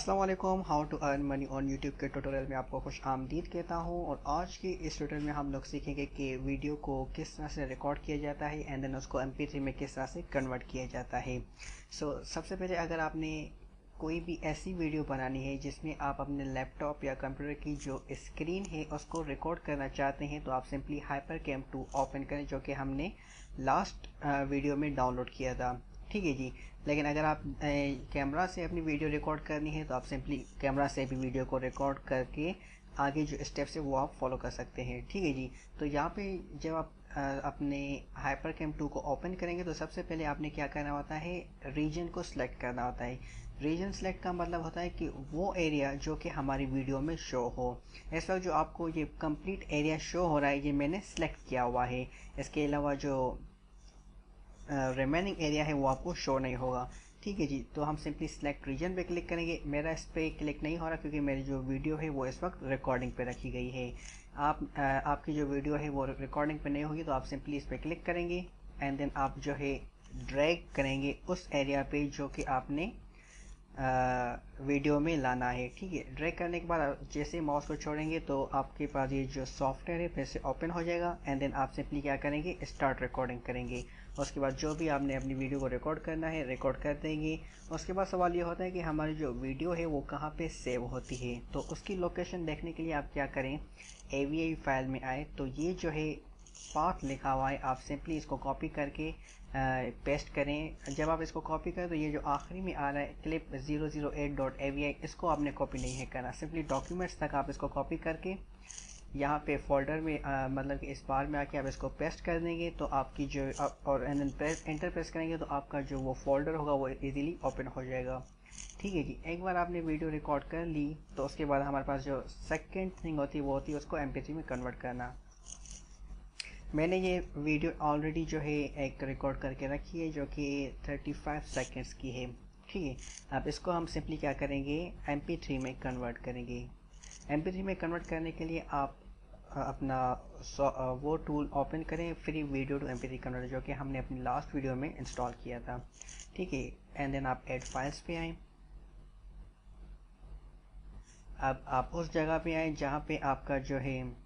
अस्सलाम वालेकुम। How to earn money on YouTube के ट्यूटोरियल में आपको खुश आमदीद कहता हूं। और आज की इस ट्यूटोरियल में हम लोग सीखेंगे कि वीडियो को किस तरह से रिकॉर्ड किया जाता है एंड देन उसको MP3 में किस तरह से कन्वर्ट किया जाता है। सबसे पहले अगर आपने कोई भी ऐसी वीडियो बनानी है जिसमें आप अपने लैपटॉप या कंप्यूटर की जो स्क्रीन है उसको रिकॉर्ड करना चाहते हैं तो आप सिंपली HyperCam 2 ओपन करें, जो कि हमने लास्ट वीडियो में डाउनलोड किया था। ठीक है जी। लेकिन अगर आप कैमरा से अपनी वीडियो रिकॉर्ड करनी है तो आप सिंपली कैमरा से भी वीडियो को रिकॉर्ड करके आगे जो स्टेप्स है वो आप फॉलो कर सकते हैं। ठीक है जी। तो यहाँ पे जब आप अपने HyperCam 2 को ओपन करेंगे तो सबसे पहले आपने क्या करना होता है, रीजन को सिलेक्ट करना होता है। रीजन सेलेक्ट का मतलब होता है कि वो एरिया जो कि हमारी वीडियो में शो हो। इस वक्त जो आपको ये कंप्लीट एरिया शो हो रहा है ये मैंने सेलेक्ट किया हुआ है। इसके अलावा जो रिमेनिंग एरिया है वो आपको शो नहीं होगा। ठीक है जी। तो हम सिंपली सिलेक्ट रीजन पे क्लिक करेंगे। मेरा इस पर क्लिक नहीं हो रहा क्योंकि मेरी जो वीडियो है वो इस वक्त रिकॉर्डिंग पे रखी गई है। आपकी जो वीडियो है वो रिकॉर्डिंग पे नहीं होगी तो आप सिंपली इस पर क्लिक करेंगे एंड देन आप जो है ड्रैग करेंगे उस एरिया पे जो कि आपने वीडियो में लाना है। ठीक है। ड्रैग करने के बाद जैसे माउस को छोड़ेंगे तो आपके पास ये जो सॉफ्टवेयर है फिर से ओपन हो जाएगा एंड देन आप सिंपली क्या करेंगे, स्टार्ट रिकॉर्डिंग करेंगे। उसके बाद जो भी आपने अपनी वीडियो को रिकॉर्ड करना है रिकॉर्ड कर देंगे। उसके बाद सवाल ये होता है कि हमारी जो वीडियो है वो कहाँ पे सेव होती है। तो उसकी लोकेशन देखने के लिए आप क्या करें, AVI फाइल में आए तो ये जो है पाथ लिखा हुआ है, आप सिंपली इसको कॉपी करके पेस्ट करें। जब आप इसको कॉपी करें तो ये जो आखिरी में आ रहा है clip 008.avi, इसको आपने कॉपी नहीं है करना। सिंपली डॉक्यूमेंट्स तक आप इसको कॉपी करके यहाँ पे फोल्डर में मतलब कि इस बार में आके आप इसको पेस्ट कर देंगे तो आपकी जो और एंटर प्रेस करेंगे तो आपका जो वो फोल्डर होगा वो इजीली ओपन हो जाएगा। ठीक है जी। एक बार आपने वीडियो रिकॉर्ड कर ली तो उसके बाद हमारे पास जो सेकंड थिंग होती है वो होती है उसको MP3 में कन्वर्ट करना। मैंने ये वीडियो ऑलरेडी जो है एक रिकॉर्ड करके रखी है जो कि 35 सेकंड्स की है। ठीक है। अब इसको हम सिंपली क्या करेंगे, MP3 में कन्वर्ट करेंगे। MP3 में कन्वर्ट करने के लिए आप अपना वो टूल ओपन करें, free video to MP3 converter, जो कि हमने अपनी लास्ट वीडियो में इंस्टॉल किया था। ठीक है। एंड देन आप ऐड फाइल्स पे आए। अब आप उस जगह पे आए जहाँ पे आपका जो है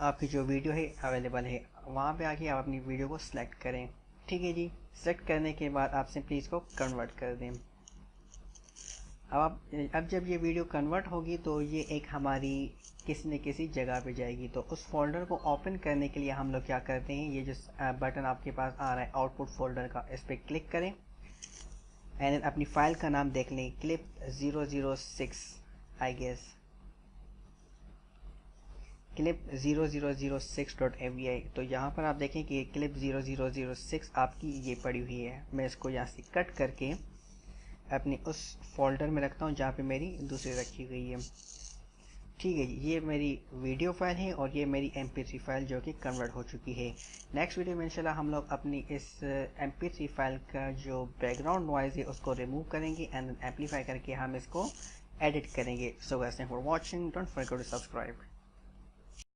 आपकी जो वीडियो है अवेलेबल है, वहाँ पे आके आप अपनी वीडियो को सिलेक्ट करें। ठीक है जी। सेलेक्ट करने के बाद आप सिंपली इसको कन्वर्ट कर दें। अब जब ये वीडियो कन्वर्ट होगी तो ये एक हमारी किसी न किसी जगह पे जाएगी। तो उस फोल्डर को ओपन करने के लिए हम लोग क्या करते हैं, ये जो बटन आपके पास आ रहा है आउटपुट फोल्डर का, इस पर क्लिक करें एंड अपनी फाइल का नाम देख लें, clip 006 I guess, clip 0006.avi। तो यहाँ पर आप देखें कि clip 0006 आपकी ये पड़ी हुई है। मैं इसको यहाँ से कट करके अपनी उस फोल्डर में रखता हूँ जहाँ पे मेरी दूसरी रखी गई है। ठीक है जी। ये मेरी वीडियो फाइल है और ये मेरी MP3 फाइल जो कि कन्वर्ट हो चुकी है। नेक्स्ट वीडियो में इंशाल्लाह हम लोग अपनी इस MP3 फाइल का जो बैकग्राउंड नॉइज़ है उसको रिमूव करेंगे एंड एम्पलीफाई करके हम इसको एडिट करेंगे। So guys, thanks for watching, don't forget to subscribe.